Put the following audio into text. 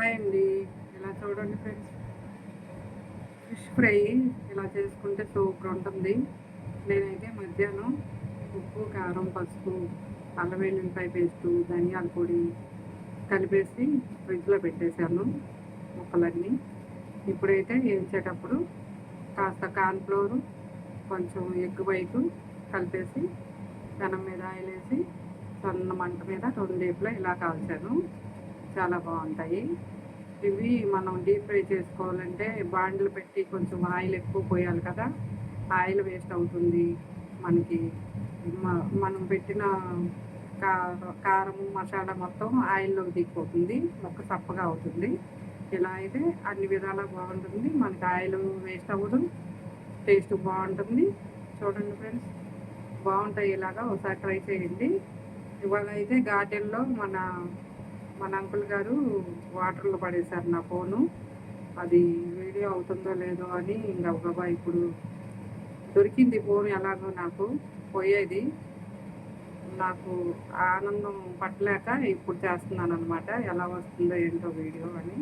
Hi అండి. ఇలా చూడండి ఫ్రెండ్స్, ఫిష్ ఫ్రై ఇలా చేసుకుంటే సూపర్ ఉంటుంది. నేనైతే మధ్యాహ్నం ఉప్పు, కారం, పసుపు, అల్లం వెల్లుల్లిపాయ పేస్టు, ధనియాల పొడి కలిపేసి ఫ్రిడ్జ్లో పెట్టేశాను ముక్కలన్నీ. ఇప్పుడైతే వేయించేటప్పుడు కాస్త కార్న్‌ఫ్లోరు, కొంచెం ఎగ్ వైటు కలిపేసి పెనం మీద ఆయిల్ వేసి సన్న మంట మీద 2 వైపులా ఇలా కాల్చాను. చాలా బాగుంటాయి. ఇవి మనం డీప్ ఫ్రై చేసుకోవాలంటే బాండ్లు పెట్టి కొంచెం ఆయిల్ ఎక్కువ పోయాలి కదా, ఆయిల్ వేస్ట్ అవుతుంది మనకి. మనం పెట్టిన కారము మసాలా మొత్తం ఆయిల్లోకి దిగిపోతుంది, మొక్క సప్పగా అవుతుంది. ఇలా అయితే అన్ని విధాలా బాగుంటుంది, మనకి ఆయిల్ వేస్ట్ అవ్వదు, టేస్ట్ బాగుంటుంది. చూడండి ఫ్రెండ్స్, బాగుంటాయి. ఇలాగా ఒకసారి ట్రై చేయండి. ఇవాళ అయితే గార్డెన్లో మన అంకుల్ గారు వాటర్లో పడేశారు నా ఫోను. అది వీడియో అవుతుందో లేదో అని గబగబా ఇప్పుడు దొరికింది ఫోన్. ఎలాగో నాకు పోయేది, నాకు ఆనందం పట్టలేక ఇప్పుడు చేస్తున్నాను అనమాట. ఎలా వస్తుందో ఏంటో వీడియో అని.